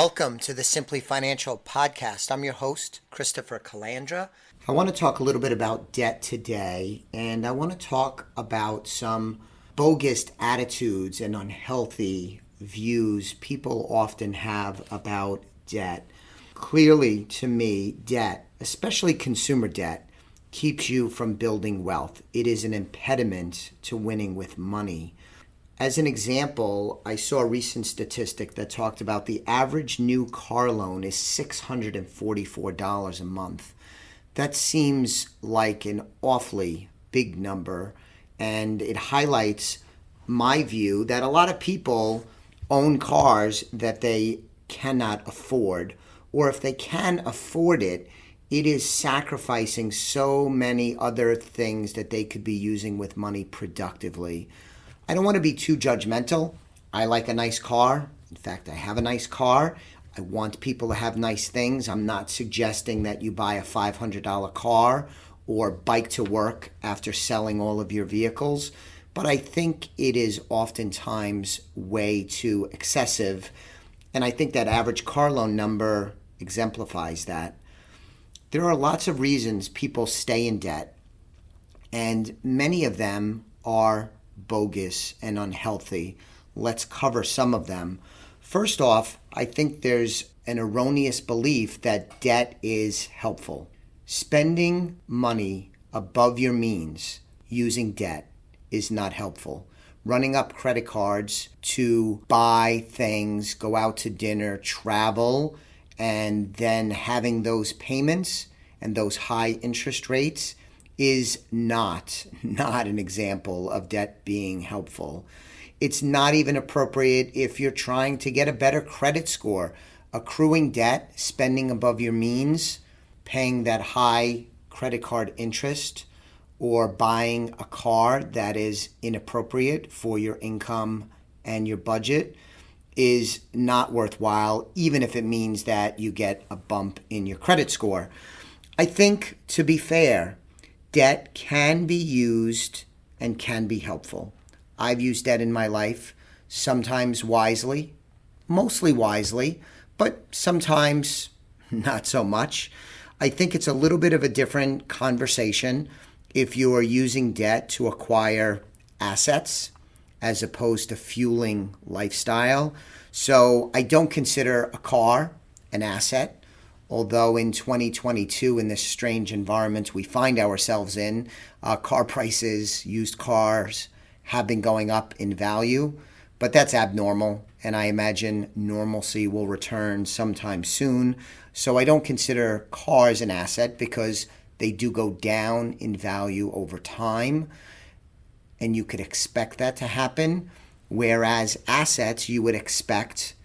Welcome to the Simply Financial podcast. I'm your host, Christopher Calandra. I want to talk a little bit about debt today, and I want to talk about some bogus attitudes and unhealthy views people often have about debt. Clearly, to me, debt, especially consumer debt, keeps you from building wealth. It is an impediment to winning with money. As an example, I saw a recent statistic that talked about the average new car loan is $644 a month. That seems like an awfully big number, and it highlights my view that a lot of people own cars that they cannot afford, or if they can afford it, it is sacrificing so many other things that they could be using with money productively. I don't want to be too judgmental. I like a nice car. In fact, I have a nice car. I want people to have nice things. I'm not suggesting that you buy a $500 car or bike to work after selling all of your vehicles, but I think it is oftentimes way too excessive, and I think that average car loan number exemplifies that. There are lots of reasons people stay in debt, and many of them are bogus and unhealthy. Let's cover some of them. First off, I think there's an erroneous belief that debt is helpful. Spending money above your means using debt is not helpful. Running up credit cards to buy things, go out to dinner, travel, and then having those payments and those high interest rates is not an example of debt being helpful. It's not even appropriate if you're trying to get a better credit score. Accruing debt, spending above your means, paying that high credit card interest, or buying a car that is inappropriate for your income and your budget is not worthwhile, even if it means that you get a bump in your credit score. I think, to be fair, debt can be used and can be helpful. I've used debt in my life, sometimes wisely, mostly wisely, but sometimes not so much. I think it's a little bit of a different conversation if you are using debt to acquire assets as opposed to fueling lifestyle. So I don't consider a car an asset. Although in 2022, in this strange environment we find ourselves in, car prices, used cars have been going up in value, but that's abnormal, and I imagine normalcy will return sometime soon. So I don't consider cars an asset because they do go down in value over time, and you could expect that to happen, whereas assets you would expect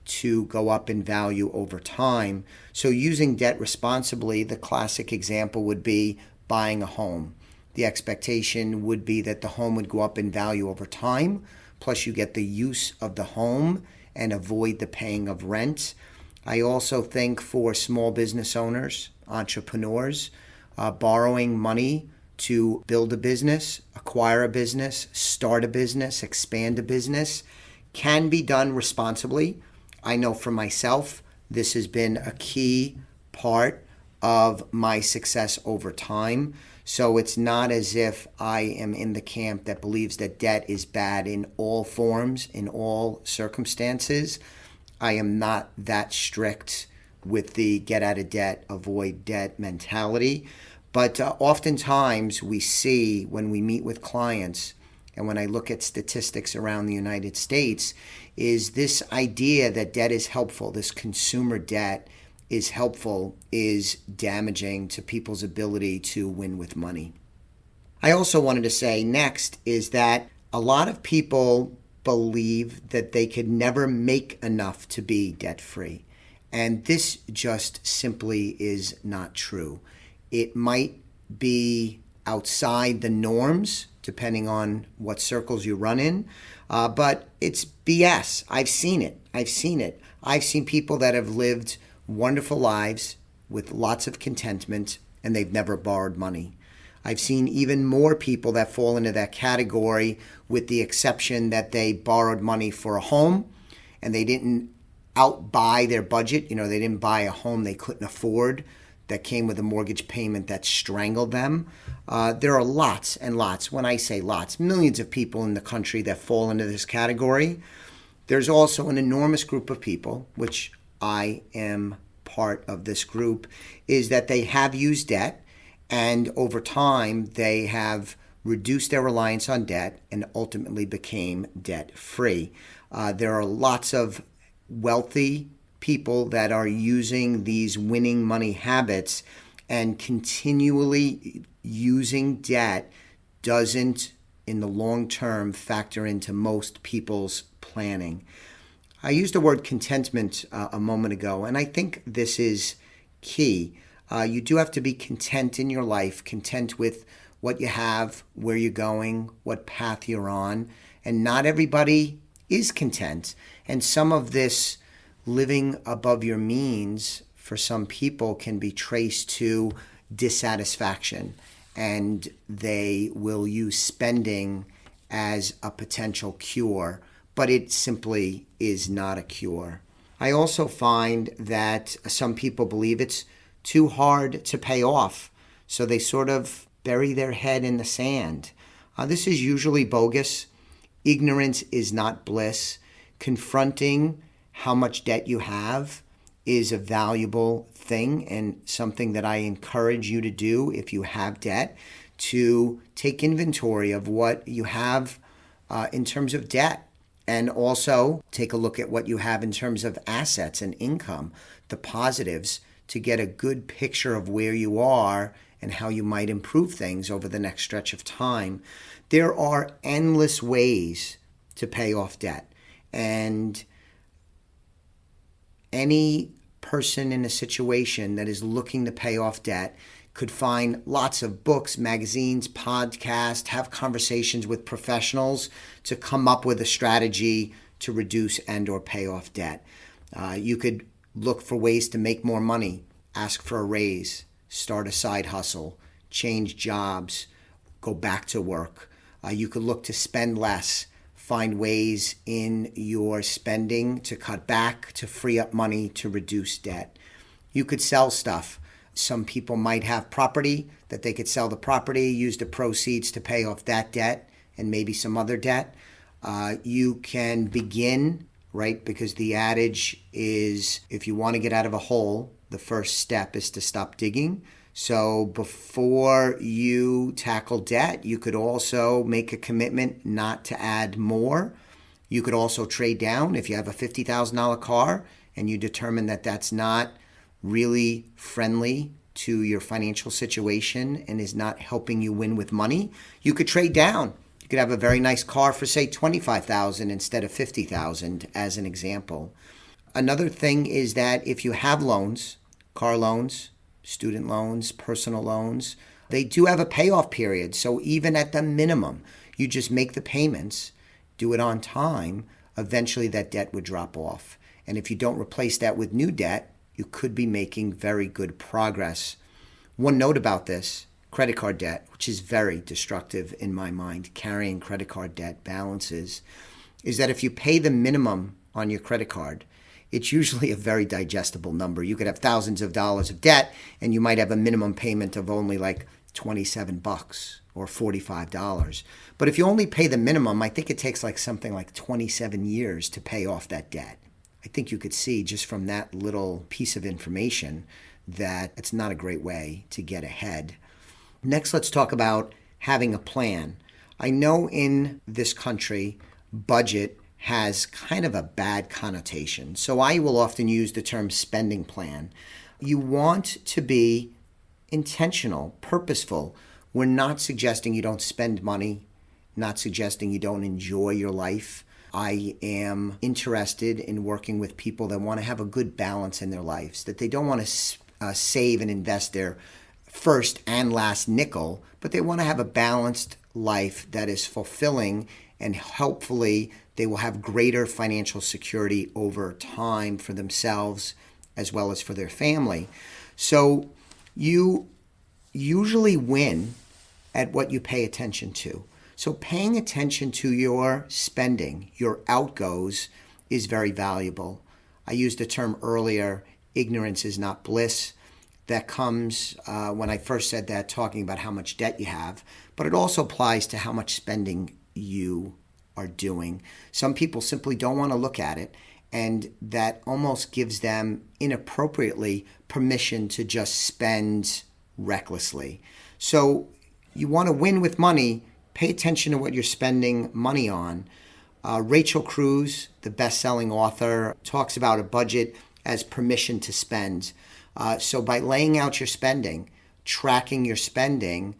to go up in value over time. So using debt responsibly, the classic example would be buying a home. The expectation would be that the home would go up in value over time, plus you get the use of the home and avoid the paying of rent. I also think for small business owners, entrepreneurs, borrowing money to build a business, acquire a business, start a business, expand a business can be done responsibly. I know for myself, this has been a key part of my success over time. So it's not as if I am in the camp that believes that debt is bad in all forms, in all circumstances. I am not that strict with the get out of debt, avoid debt mentality. But oftentimes we see when we meet with clients and when I look at statistics around the United States, is this idea that debt is helpful, this consumer debt is helpful, is damaging to people's ability to win with money. I also wanted to say next is that a lot of people believe that they could never make enough to be debt-free. And this just simply is not true. It might be outside the norms, depending on what circles you run in. But it's BS. I've seen it. I've seen people that have lived wonderful lives with lots of contentment, and they've never borrowed money. I've seen even more people that fall into that category, with the exception that they borrowed money for a home and they didn't outbuy their budget. They didn't buy a home they couldn't afford that came with a mortgage payment that strangled them. There are lots and lots, when I say lots, millions of people in the country that fall into this category. There's also an enormous group of people, which I am part of this group, is that they have used debt, and over time they have reduced their reliance on debt and ultimately became debt-free. There are lots of wealthy people that are using these winning money habits, and continually using debt doesn't, in the long term, factor into most people's planning. I used the word contentment a moment ago, and I think this is key. You do have to be content in your life, content with what you have, where you're going, what path you're on, and not everybody is content. And some of this living above your means for some people can be traced to dissatisfaction, and they will use spending as a potential cure, but it simply is not a cure. I also find that some people believe it's too hard to pay off, so they sort of bury their head in the sand. This is usually bogus. Ignorance is not bliss. Confronting how much debt you have is a valuable thing, and something that I encourage you to do if you have debt, to take inventory of what you have in terms of debt, and also take a look at what you have in terms of assets and income, the positives, to get a good picture of where you are and how you might improve things over the next stretch of time. There are endless ways to pay off debt, and any person in a situation that is looking to pay off debt could find lots of books, magazines, podcasts, have conversations with professionals to come up with a strategy to reduce and or pay off debt. You could look for ways to make more money, ask for a raise, start a side hustle, change jobs, go back to work. You could look to spend less, find ways in your spending to cut back, to free up money, to reduce debt. You could sell stuff. Some people might have property that they could sell the property, use the proceeds to pay off that debt and maybe some other debt. You can begin, right? Because the adage is, if you want to get out of a hole, the first step is to stop digging. So before you tackle debt, you could also make a commitment not to add more. You could also trade down. If you have a $50,000 car and you determine that that's not really friendly to your financial situation and is not helping you win with money, you could trade down. You could have a very nice car for, say, $25,000 instead of $50,000 as an example. Another thing is that if you have loans, car loans, student loans, personal loans, they do have a payoff period. So even at the minimum, you just make the payments, do it on time, eventually that debt would drop off. And if you don't replace that with new debt, you could be making very good progress. One note about this, credit card debt, which is very destructive in my mind, carrying credit card debt balances, is that if you pay the minimum on your credit card, it's usually a very digestible number. You could have thousands of dollars of debt and you might have a minimum payment of only like $27 or $45. But if you only pay the minimum, I think it takes like something like 27 years to pay off that debt. I think you could see just from that little piece of information that it's not a great way to get ahead. Next, let's talk about having a plan. I know in this country, budget has kind of a bad connotation. So I will often use the term spending plan. You want to be intentional, purposeful. We're not suggesting you don't spend money, not suggesting you don't enjoy your life. I am interested in working with people that want to have a good balance in their lives, that they don't want to save and invest their first and last nickel, but they want to have a balanced life that is fulfilling, and hopefully they will have greater financial security over time for themselves as well as for their family. So you usually win at what you pay attention to. So paying attention to your spending, your outgoes, is very valuable. I used the term earlier, ignorance is not bliss. That comes when I first said that, talking about how much debt you have, but it also applies to how much spending you are doing. Some people simply don't want to look at it, and that almost gives them inappropriately permission to just spend recklessly. So you want to win with money, pay attention to what you're spending money on. Rachel Cruz, the best-selling author, talks about a budget as permission to spend. So by laying out your spending, tracking your spending,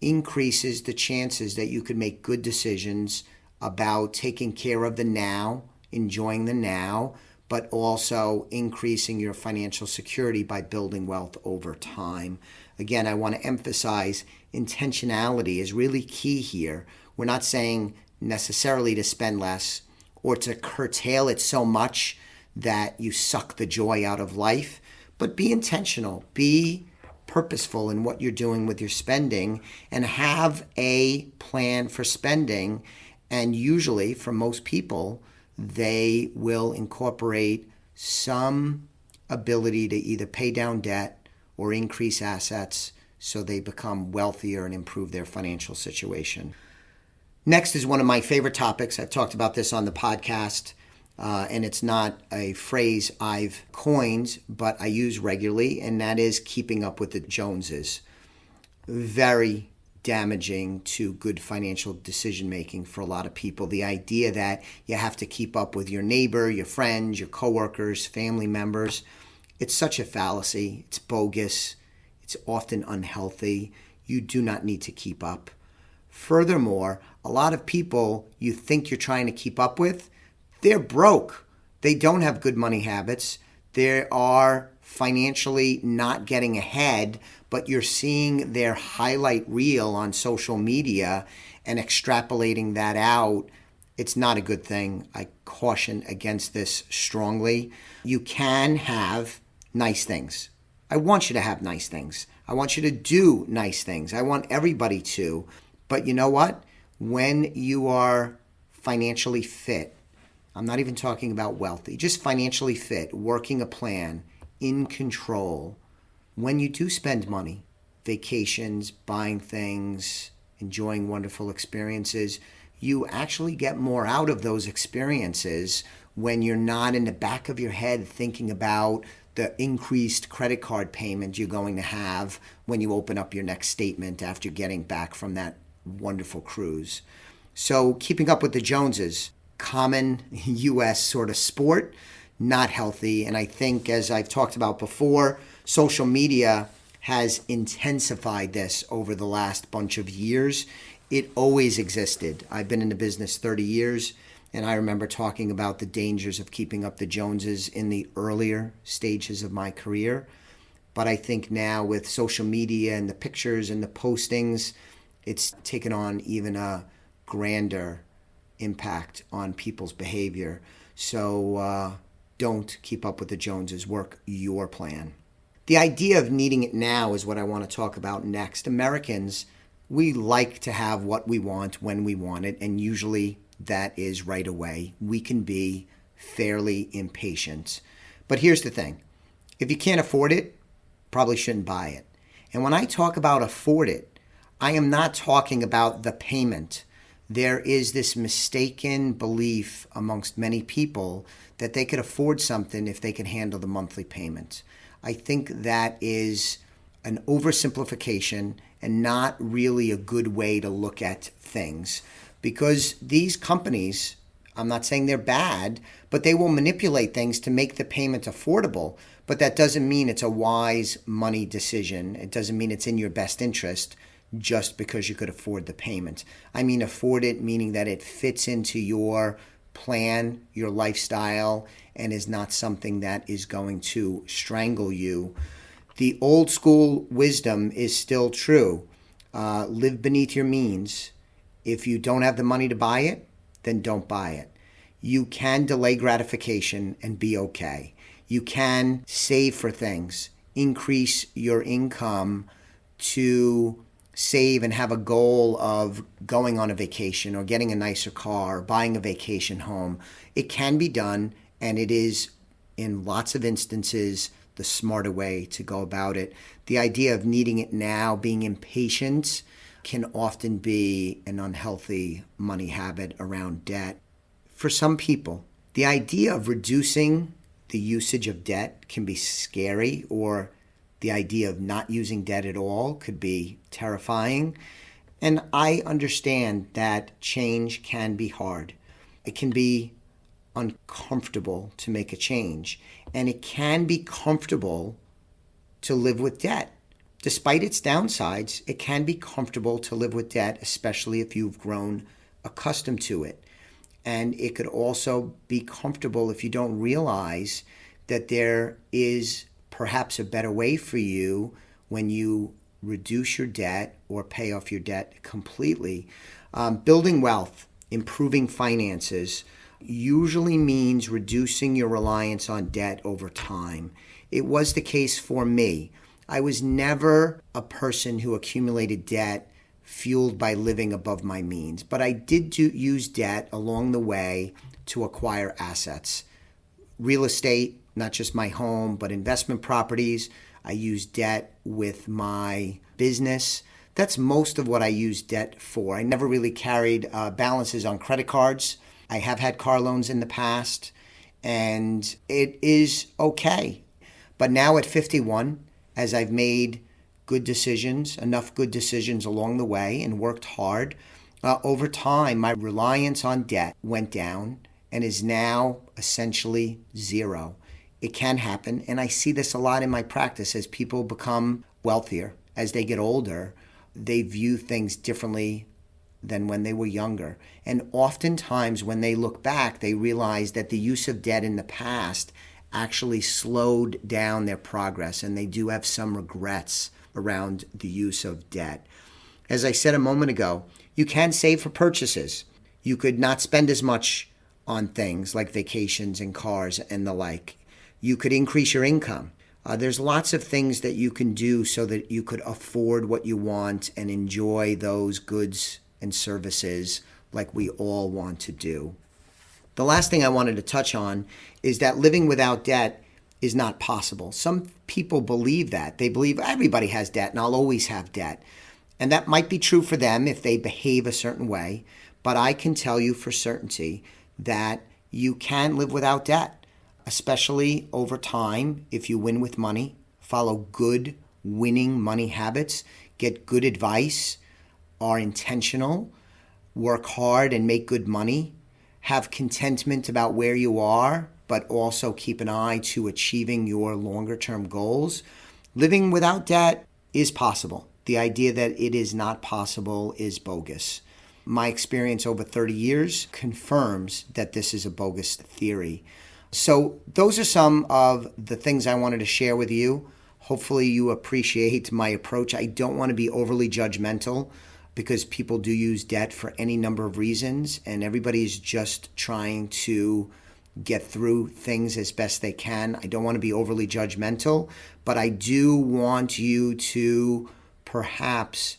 increases the chances that you could make good decisions about taking care of the now, enjoying the now, but also increasing your financial security by building wealth over time. Again, I want to emphasize intentionality is really key here. We're not saying necessarily to spend less or to curtail it so much that you suck the joy out of life, but be intentional, be purposeful in what you're doing with your spending, and have a plan for spending. And usually, for most people, they will incorporate some ability to either pay down debt or increase assets so they become wealthier and improve their financial situation. Next is one of my favorite topics. I've talked about this on the podcast, and it's not a phrase I've coined, but I use regularly, and that is keeping up with the Joneses. Very damaging to good financial decision making for a lot of people. The idea that you have to keep up with your neighbor, your friends, your coworkers, family members, it's such a fallacy. It's bogus. It's often unhealthy. You do not need to keep up. Furthermore, a lot of people you think you're trying to keep up with, they're broke. They don't have good money habits. They are financially not getting ahead, but you're seeing their highlight reel on social media and extrapolating that out. It's not a good thing. I caution against this strongly. You can have nice things. I want you to have nice things. I want you to do nice things. I want everybody to. But you know what? When you are financially fit, I'm not even talking about wealthy, just financially fit, working a plan, in control, when you do spend money, vacations, buying things, enjoying wonderful experiences, you actually get more out of those experiences when you're not in the back of your head thinking about the increased credit card payment you're going to have when you open up your next statement after getting back from that wonderful cruise. So keeping up with the Joneses, common U.S. sort of sport, not healthy. And I think, as I've talked about before, social media has intensified this over the last bunch of years. It always existed. I've been in the business 30 years, and I remember talking about the dangers of keeping up the Joneses in the earlier stages of my career. But I think now with social media and the pictures and the postings, it's taken on even a grander impact on people's behavior. So don't keep up with the Joneses. Work your plan. The idea of needing it now is what I want to talk about next. Americans, we like to have what we want when we want it, and usually that is right away. We can be fairly impatient. But here's the thing. If you can't afford it, probably shouldn't buy it. And when I talk about afford it, I am not talking about the payment. There is this mistaken belief amongst many people that they could afford something if they can handle the monthly payment. I think that is an oversimplification and not really a good way to look at things, because these companies, I'm not saying they're bad, but they will manipulate things to make the payment affordable. But that doesn't mean it's a wise money decision. It doesn't mean it's in your best interest just because you could afford the payment. I mean afford it meaning that it fits into your plan, your lifestyle, and is not something that is going to strangle you. The old school wisdom is still true. Live beneath your means. If you don't have the money to buy it, then don't buy it. You can delay gratification and be okay. You can save for things, increase your income to save and have a goal of going on a vacation or getting a nicer car or buying a vacation home. It can be done, and it is in lots of instances, the smarter way to go about it. The idea of needing it now, being impatient, can often be an unhealthy money habit around debt. For some people, the idea of reducing the usage of debt can be scary, or the idea of not using debt at all could be terrifying. And I understand that change can be hard. It can be uncomfortable to make a change, and it can be comfortable to live with debt. Despite its downsides, it can be comfortable to live with debt, especially if you've grown accustomed to it. And it could also be comfortable if you don't realize that there is perhaps a better way for you when you reduce your debt or pay off your debt completely. Building wealth, improving finances, usually means reducing your reliance on debt over time. It was the case for me. I was never a person who accumulated debt fueled by living above my means, but I did use debt along the way to acquire assets. Real estate, not just my home, but investment properties. I used debt with my business. That's most of what I used debt for. I never really carried balances on credit cards. I have had car loans in the past, and it is okay. But now at 51, as I've made good decisions, enough good decisions along the way, and worked hard, over time, my reliance on debt went down and is now essentially zero. It can happen, and I see this a lot in my practice. As people become wealthier, as they get older, they view things differently than when they were younger. And oftentimes when they look back, they realize that the use of debt in the past actually slowed down their progress, and they do have some regrets around the use of debt. As I said a moment ago, you can save for purchases. You could not spend as much on things like vacations and cars and the like. You could increase your income. There's lots of things that you can do so that you could afford what you want and enjoy those goods and services like we all want to do. The last thing I wanted to touch on is that living without debt is not possible. Some people believe that. They believe everybody has debt and I'll always have debt. And that might be true for them if they behave a certain way, but I can tell you for certainty that you can live without debt, especially over time if you win with money, follow good winning money habits, get good advice, are intentional, work hard and make good money, have contentment about where you are, but also keep an eye to achieving your longer term goals. Living without debt is possible. The idea that it is not possible is bogus. My experience over 30 years confirms that this is a bogus theory. So those are some of the things I wanted to share with you. Hopefully you appreciate my approach. I don't want to be overly judgmental, because people do use debt for any number of reasons, and everybody's just trying to get through things as best they can. I don't want to be overly judgmental, but I do want you to perhaps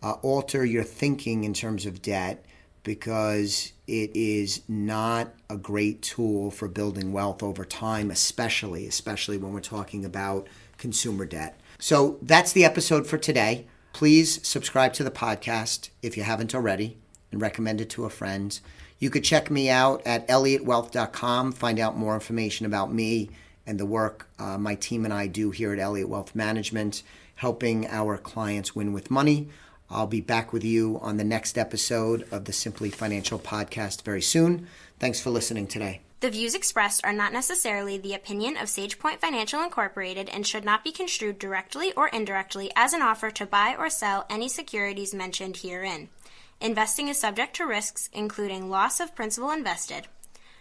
alter your thinking in terms of debt, because it is not a great tool for building wealth over time, especially when we're talking about consumer debt. So that's the episode for today. Please subscribe to the podcast if you haven't already, and recommend it to a friend. You could check me out at elliottwealth.com, find out more information about me and the work my team and I do here at Elliott Wealth Management, helping our clients win with money. I'll be back with you on the next episode of the Simply Financial podcast very soon. Thanks for listening today. The views expressed are not necessarily the opinion of SagePoint Financial Incorporated and should not be construed directly or indirectly as an offer to buy or sell any securities mentioned herein. Investing is subject to risks, including loss of principal invested.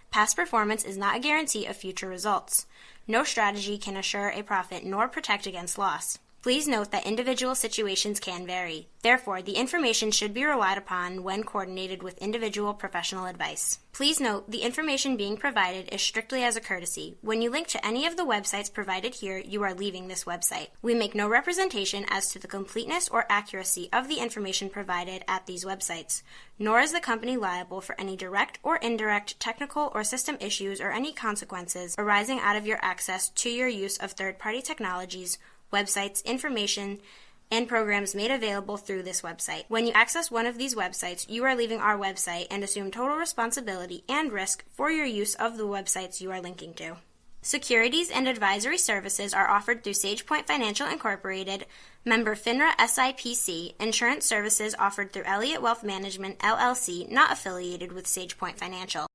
Past performance is not a guarantee of future results. No strategy can assure a profit nor protect against loss. Please note that individual situations can vary. Therefore, the information should be relied upon when coordinated with individual professional advice. Please note, the information being provided is strictly as a courtesy. When you link to any of the websites provided here, you are leaving this website. We make no representation as to the completeness or accuracy of the information provided at these websites, nor is the company liable for any direct or indirect technical or system issues or any consequences arising out of your access to your use of third-party technologies, websites, information, and programs made available through this website. When you access one of these websites, you are leaving our website and assume total responsibility and risk for your use of the websites you are linking to. Securities and advisory services are offered through SagePoint Financial Incorporated, member FINRA SIPC. Insurance services offered through Elliott Wealth Management, LLC, not affiliated with SagePoint Financial.